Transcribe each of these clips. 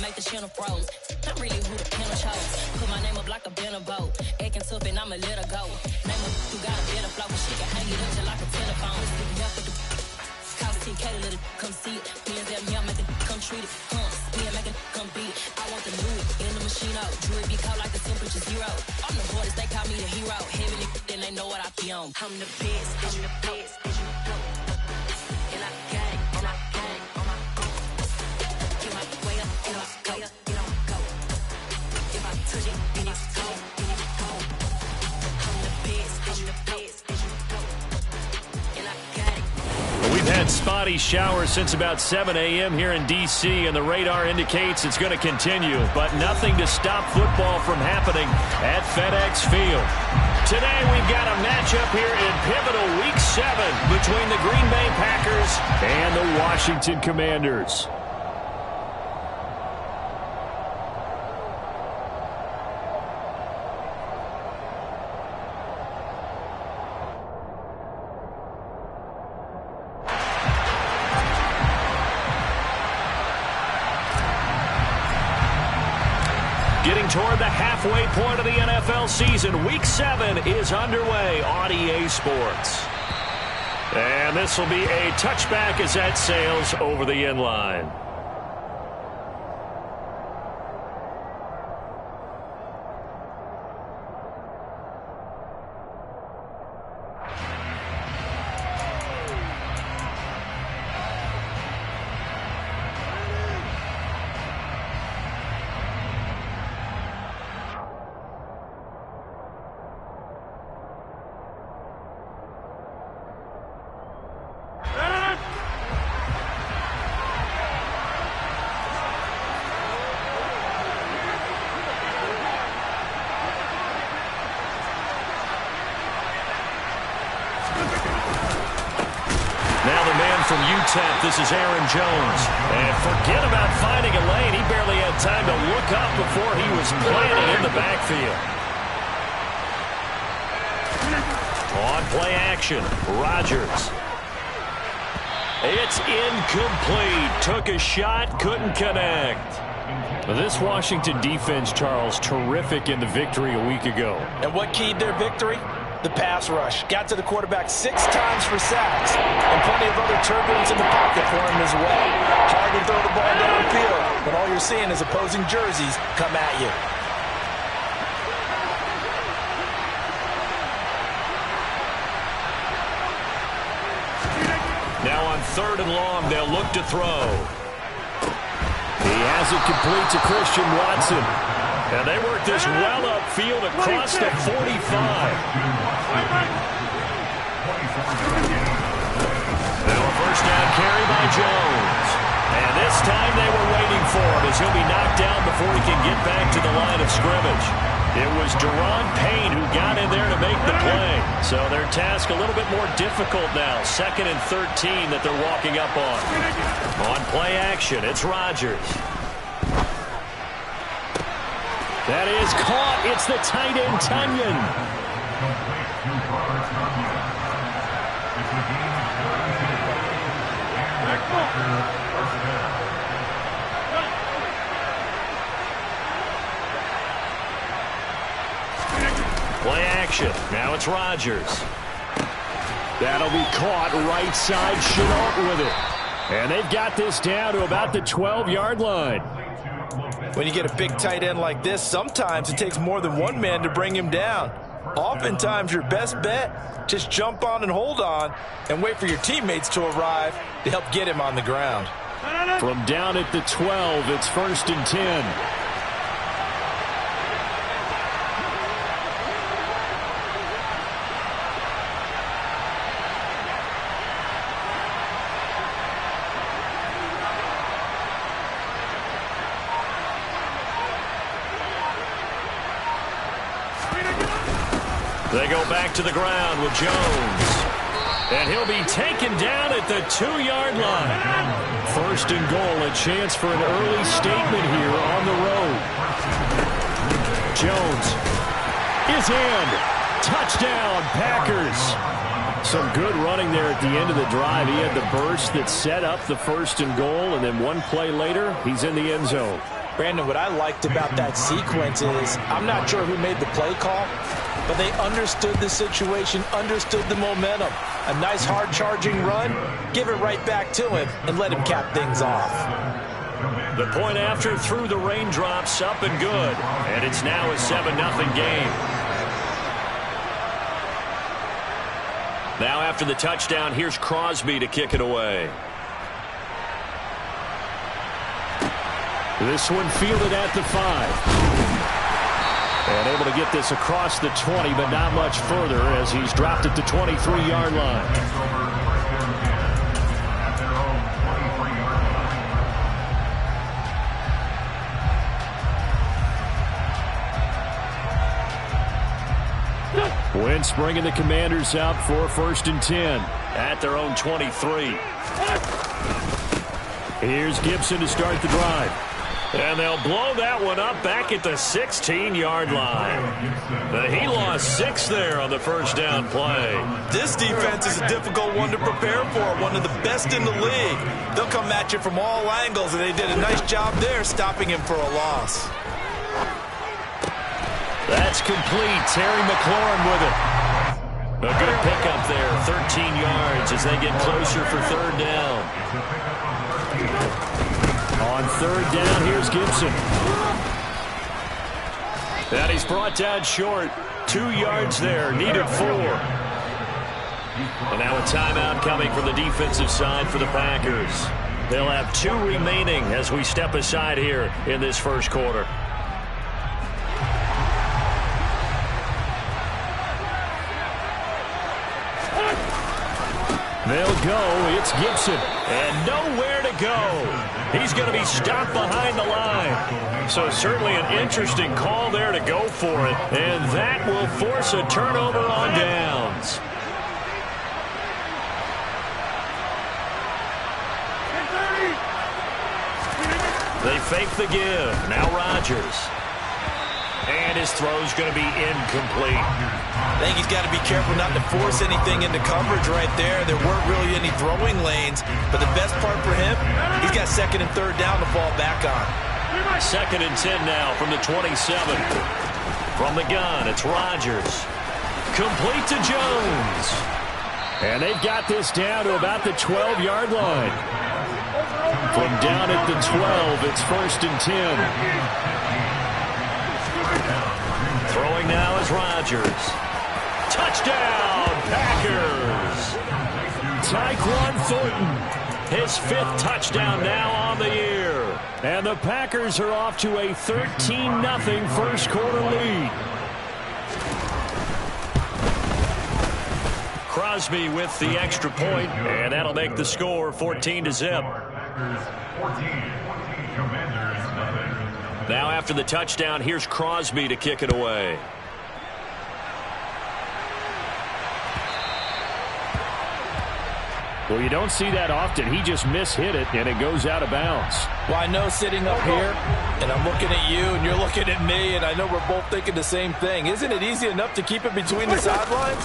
make the channel froze. I'm really who the panel chose. Put my name up like a banner boat. Acting tough and I'ma let her go. Name her who got a better flow, but she can hang it up just like a telephone. Stick up with the cost 10K to let it come see it. Me and them, yeah, make it come treat it. Spin, make it come beat it. I want the new in the machine out. Jewelry be cold like the temperature 0. I'm the hardest, they call me the hero. Heavenly, then they know what I be on. I'm the best, I'm the best, and you know. And I got it, and I got it on my own. Get my way up, get my way up, get on go. If I touch it, then it's cold, then it's cold. I'm the best, I'm the best, and you know. And I got it. We've had spotty showers since about 7 a.m. here in D.C., and the radar indicates it's going to continue, but nothing to stop football from happening at FedEx Field. Today we've got a matchup here in pivotal Week 7 between the Green Bay Packers and the Washington Commanders. Getting toward the halfway point of the NFL season, Week 7 is underway on EA Sports. And this will be a touchback as that sails over the end line. From UTEP, this is Aaron Jones. And forget about finding a lane. He barely had time to look up before he was planted in the backfield. On play action, Rodgers. It's incomplete. Took a shot, couldn't connect. This Washington defense, Charles, terrific in the victory a week ago. And what keyed their victory? The pass rush. Got to the quarterback 6 times for sacks, and plenty of other turbulence in the pocket for him as well. Hard to throw the ball downfield, but all you're seeing is opposing jerseys come at you. Now on 3rd and long, they'll look to throw. He has it complete to Christian Watson. And they work this well upfield across the 45. Now a first down carry by Jones. And this time they were waiting for him as he'll be knocked down before he can get back to the line of scrimmage. It was Daron Payne who got in there to make the play. So their task a little bit more difficult now. 2nd and 13 that they're walking up on. On play action, it's Rodgers. That is caught. It's the tight end, Tunyon. Play action. Now it's Rodgers. That'll be caught right side. Chenault with it. And they've got this down to about the 12-yard line. When you get a big tight end like this, sometimes it takes more than one man to bring him down. Oftentimes, your best bet, just jump on and hold on and wait for your teammates to arrive to help get him on the ground. From down at the 12, it's 1st and 10. They go back to the ground with Jones. And he'll be taken down at the 2-yard line. 1st and goal, a chance for an early statement here on the road. Jones is in. Touchdown, Packers. Some good running there at the end of the drive. He had the burst that set up the 1st and goal, and then one play later, he's in the end zone. Brandon, what I liked about that sequence is I'm not sure who made the play call, but they understood the situation, understood the momentum. A nice hard-charging run, give it right back to him, and let him cap things off. The point after through the raindrops, up and good. And it's now a 7-0 game. Now after the touchdown, here's Crosby to kick it away. This one fielded at the 5. And able to get this across the 20, but not much further as he's dropped it to 23-yard line. Wentz bringing the Commanders out for 1st and 10 at their own 23. Here's Gibson to start the drive. And they'll blow that one up back at the 16-yard line. He lost 6 there on the first down play. This defense is a difficult one to prepare for, one of the best in the league. They'll come at you from all angles, and they did a nice job there stopping him for a loss. That's complete. Terry McLaurin with it. A good pickup there, 13 yards as they get closer for 3rd down. On 3rd down, here's Gibson. And he's brought down short. 2 yards there, needed 4. And now a timeout coming from the defensive side for the Packers. They'll have 2 remaining as we step aside here in this first quarter. They'll go. It's Gibson. And nowhere to go. He's going to be stopped behind the line. So certainly an interesting call there to go for it. And that will force a turnover on downs. They fake the give. Now Rodgers. And his throw's going to be incomplete. I think he's got to be careful not to force anything into coverage right there. There weren't really any throwing lanes, but the best part for him, he's got 2nd and 3rd down to fall back on. 2nd and 10 now from the 27. From the gun, it's Rodgers. Complete to Jones. And they've got this down to about the 12-yard line. From down at the 12, it's 1st and 10. Throwing now is Rodgers. Touchdown, Packers! Tyquan Thornton, his 5th touchdown now on the year. And the Packers are off to a 13-0 first quarter lead. Crosby with the extra point, and that'll make the score 14-0. Now after the touchdown, here's Crosby to kick it away. Well, you don't see that often. He just mishit it, and it goes out of bounds. Well, I know sitting up here, and I'm looking at you, and you're looking at me, and I know we're both thinking the same thing. Isn't it easy enough to keep it between the sidelines?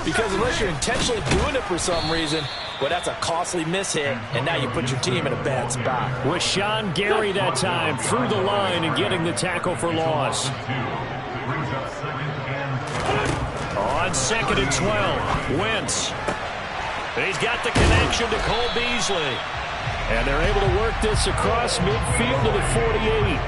Because unless you're intentionally doing it for some reason, well, that's a costly mishit, and now you put your team in a bad spot. With Sean Gary that time through the line and getting the tackle for loss. On 2nd and 12, Wentz. He's got the connection to Cole Beasley. And they're able to work this across midfield to the 48.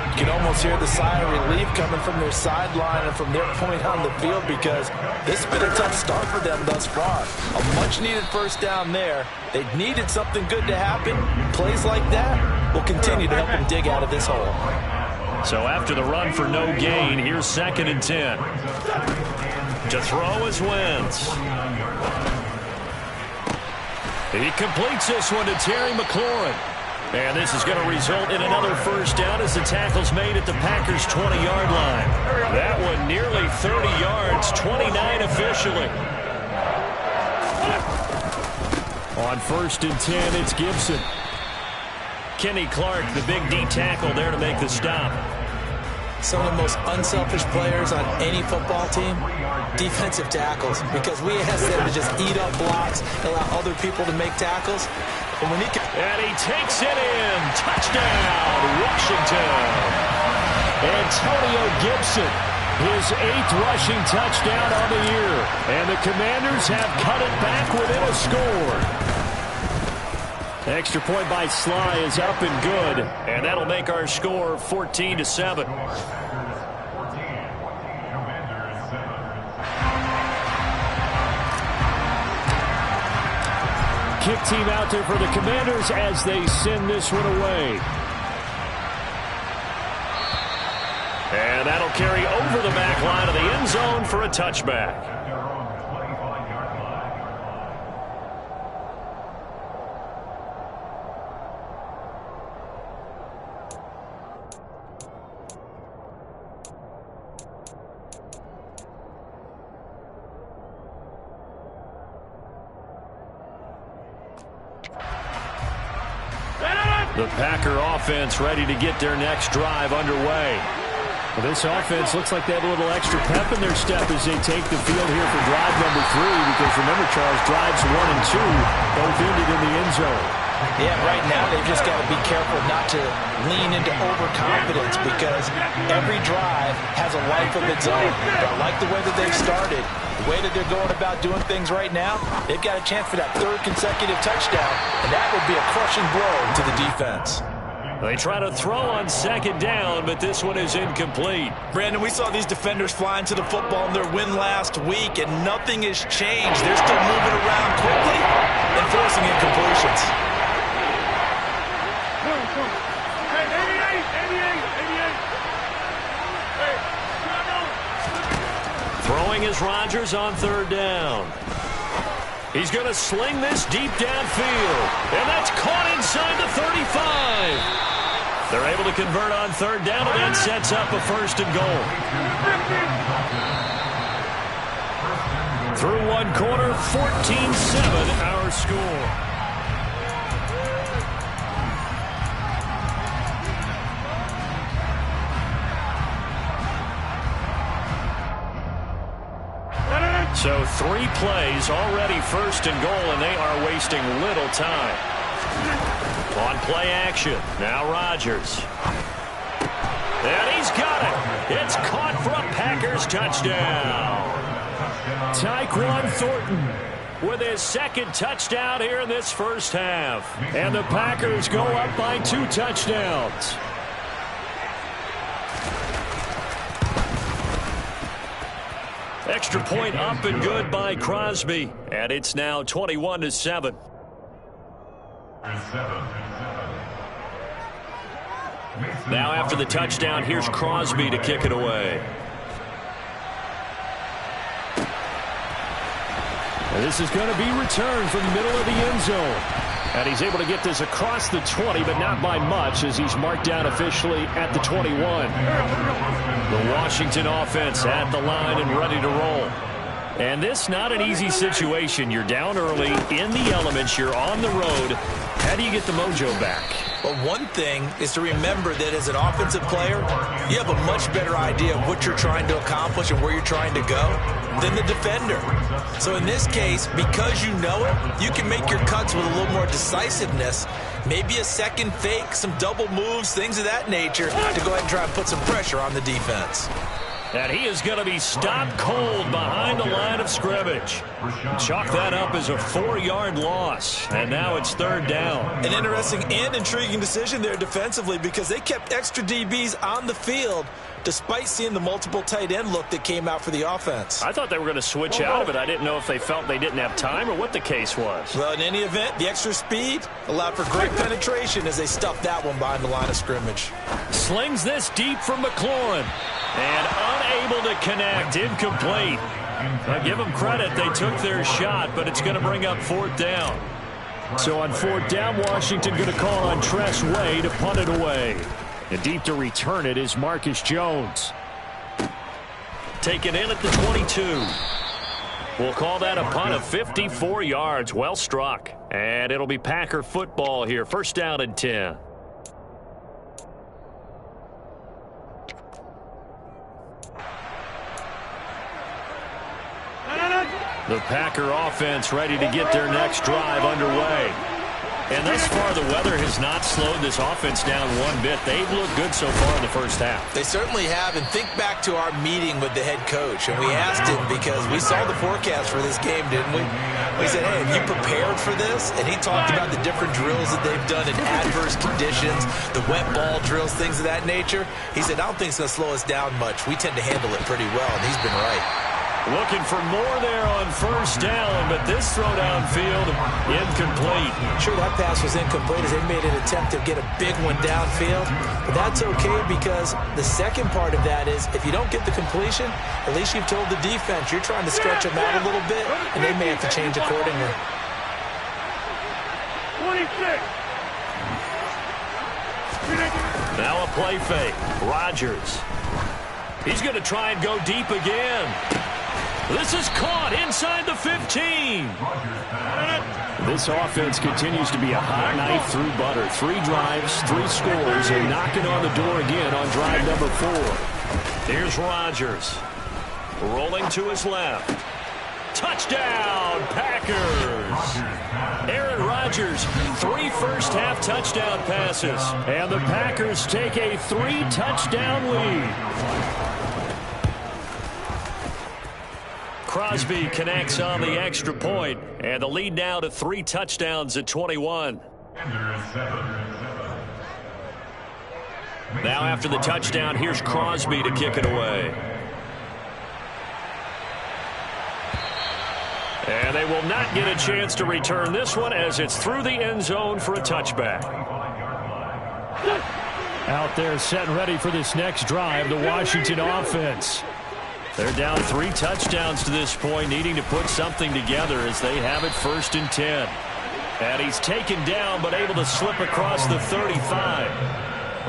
You can almost hear the sigh of relief coming from their sideline and from their point on the field because this has been a tough start for them thus far. A much-needed 1st down there. They needed something good to happen. Plays like that will continue to help them dig out of this hole. So after the run for no gain, here's 2nd and 10. To throw is Wentz. He completes this one to Terry McLaurin. And this is going to result in another 1st down as the tackle's made at the Packers' 20-yard line. That one nearly 30 yards, 29 officially. On 1st and 10, it's Gibson. Kenny Clark, the big D tackle there to make the stop. Some of the most unselfish players on any football team, defensive tackles, because we ask them to just eat up blocks, allow other people to make tackles. And he takes it in. Touchdown, touchdown. Antonio Gibson, his 8th rushing touchdown on the year. And the Commanders have cut it back within a score. Extra point by Sly is up and good. And that'll make our score 14-7. Kick team out there for the Commanders as they send this one away. And that'll carry over the back line of the end zone for a touchback. The Packer offense ready to get their next drive underway. Well, this offense looks like they have a little extra pep in their step as they take the field here for drive number 3, because remember, Charles, drives 1 and 2 both ended in the end zone. Yeah, right now they've just got to be careful not to lean into overconfidence, because every drive has a life of its own. But I like the way that they've started. The way that they're going about doing things right now, they've got a chance for that 3rd consecutive touchdown, and that would be a crushing blow to the defense. They try to throw on 2nd down, but this one is incomplete. Brandon, we saw these defenders flying to the football in their win last week, and nothing has changed. They're still moving around quickly and forcing incompletions. Throwing is Rodgers on 3rd down. He's going to sling this deep downfield, and that's caught inside the 35. They're able to convert on 3rd down, and that sets up a 1st and goal. Through 1 quarter, 14-7 our score. So 3 plays, already 1st and goal, and they are wasting little time. On play action, now Rodgers. And he's got it. It's caught for a Packers touchdown. Tyquan Thornton with his 2nd touchdown here in this first half. And the Packers go up by 2 touchdowns. Extra point up and good by Crosby. And it's now 21-7. Now after the touchdown, here's Crosby to kick it away. And this is going to be returned from the middle of the end zone. And he's able to get this across the 20, but not by much, as he's marked down officially at the 21. The Washington offense at the line and ready to roll. And this not an easy situation. You're down early, in the elements, you're on the road. How do you get the mojo back? Well, one thing is to remember that as an offensive player, you have a much better idea of what you're trying to accomplish and where you're trying to go than the defender. So in this case, because you know it, you can make your cuts with a little more decisiveness. Maybe a second fake, some double moves, things of that nature, to go ahead and try and put some pressure on the defense. And he is going to be stopped cold behind the line of scrimmage. Chalk that up as a 4-yard loss. And now it's 3rd down. An interesting and intriguing decision there defensively, because they kept extra DBs on the field despite seeing the multiple tight end look that came out for the offense. I thought they were going to switch out of it. I didn't know if they felt they didn't have time or what the case was. Well, in any event, the extra speed allowed for great penetration as they stuffed that one behind the line of scrimmage. Slings this deep from McLaurin. And unable to connect, incomplete. I give them credit, they took their shot, but it's going to bring up 4th down. So on 4th down, Washington going to call on Tress Way to punt it away. And deep to return it is Marcus Jones. Taken in at the 22. We'll call that a punt of 54 yards. Well struck. And it'll be Packer football here. 1st down and 10. The Packer offense ready to get their next drive underway. And thus far, the weather has not slowed this offense down one bit. They've looked good so far in the first half. They certainly have, and think back to our meeting with the head coach, and we asked him because we saw the forecast for this game, didn't we? We said, hey, have you prepared for this? And he talked about the different drills that they've done in adverse conditions, the wet ball drills, things of that nature. He said, I don't think it's going to slow us down much. We tend to handle it pretty well, and he's been right. Looking for more there on first down, but this throw downfield, incomplete. Sure, that pass was incomplete as they made an attempt to get a big one downfield. But that's okay because the second part of that is if you don't get the completion, at least you've told the defense you're trying to stretch them out a little bit, and they may have to change accordingly. 26. Now a play fake. Rodgers. He's going to try and go deep again. This is caught inside the 15. This offense continues to be a hot knife through butter. 3 drives, 3 scores, and knocking on the door again on drive number 4. Here's Rodgers. Rolling to his left. Touchdown, Packers. Aaron Rodgers, 3 first-half touchdown passes. And the Packers take a 3-touchdown lead. Crosby connects on the extra point, and the lead now to 3 touchdowns at 21. Now after the touchdown, here's Crosby to kick it away. And they will not get a chance to return this one as it's through the end zone for a touchback. Out there set and ready for this next drive, the Washington offense. They're down 3 touchdowns to this point, needing to put something together as they have it 1st and 10. And he's taken down, but able to slip across the 35.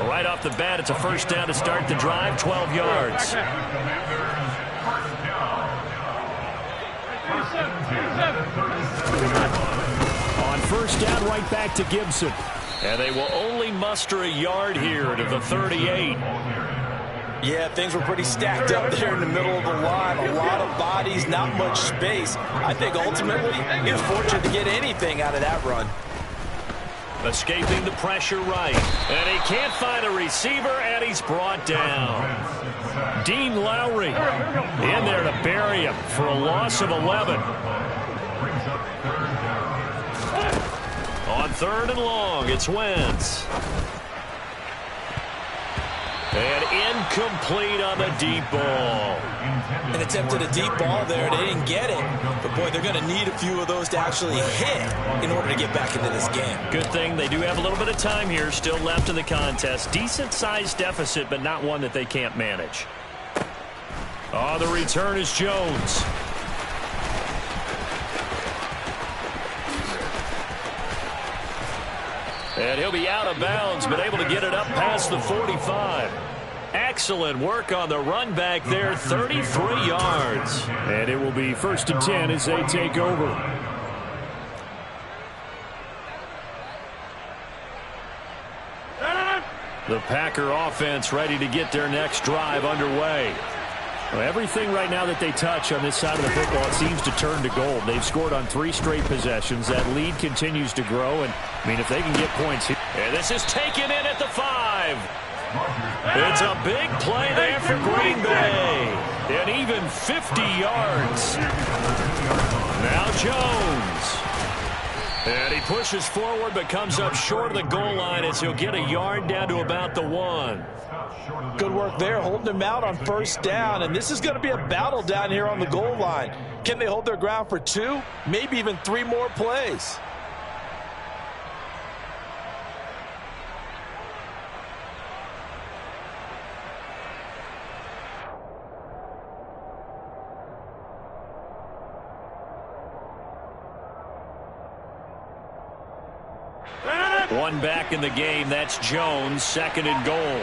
Right off the bat, it's a first down to start the drive, 12 yards. On first down, right back to Gibson. And they will only muster a yard here to the 38. Yeah, things were pretty stacked up there in the middle of the line. A lot of bodies, not much space. I think ultimately he was fortunate to get anything out of that run. Escaping the pressure right. And he can't find a receiver, and he's brought down. Dean Lowry in there to bury him for a loss of 11. On 3rd and long, it's Wentz. And incomplete on the deep ball. An attempt at a deep ball there. They didn't get it. But, boy, they're going to need a few of those to actually hit in order to get back into this game. Good thing they do have a little bit of time here still left in the contest. Decent-sized deficit, but not one that they can't manage. Oh, the return is Jones. And he'll be out of bounds, but able to get it up past the 45. Excellent work on the run back there, 33 yards. And it will be 1st and 10 as they take over. The Packer offense ready to get their next drive underway. Well, everything right now that they touch on this side of the football, it seems to turn to gold. They've scored on 3 straight possessions. That lead continues to grow, and I mean, if they can get points here. And this is taken in at the 5. It's a big play there for Green Bay. And even 50 yards. Now Jones. And he pushes forward but comes up short of the goal line as he'll get a yard down to about the 1. Good work there, holding them out on first down. And this is going to be a battle down here on the goal line. Can they hold their ground for 2, maybe even 3 more plays? One back in the game. That's Jones, 2nd and goal.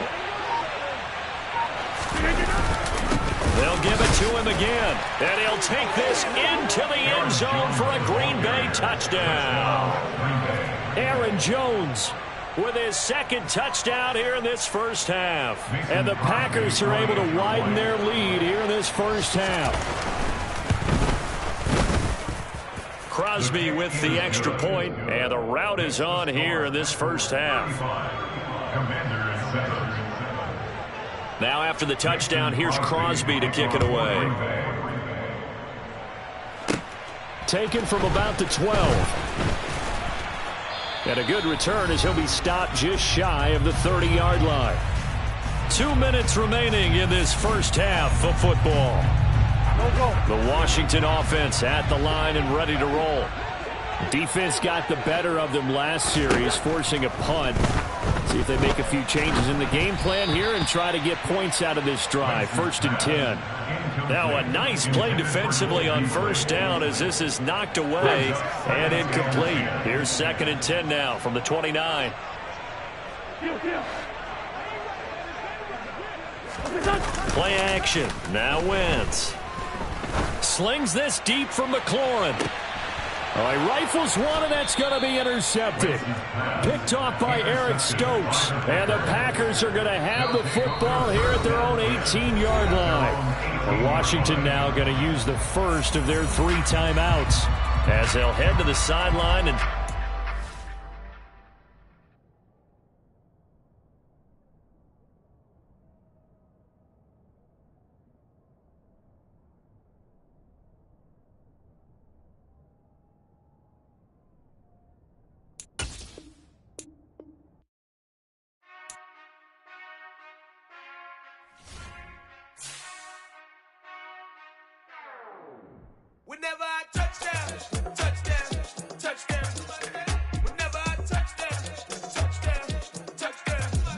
They'll give it to him again. And he'll take this into the end zone for a Green Bay touchdown. Aaron Jones with his 2nd touchdown here in this first half. And the Packers are able to widen their lead here in this first half. Crosby with the extra point, and the rout is on here in this first half. Now after the touchdown, here's Crosby to kick it away. Taken from about the 12. And a good return as he'll be stopped just shy of the 30-yard line. 2 minutes remaining in this first half of football. The Washington offense at the line and ready to roll. Defense got the better of them last series, forcing a punt. See if they make a few changes in the game plan here and try to get points out of this drive. 1st and 10. Now a nice play defensively on first down as this is knocked away and incomplete. Here's 2nd and 10 now from the 29. Play action. Now Wentz. Slings this deep from McLaurin. All right, rifles one, and that's going to be intercepted. Picked off by Eric Stokes. And the Packers are going to have the football here at their own 18-yard line. And Washington now going to use the first of their 3 timeouts as they'll head to the sideline and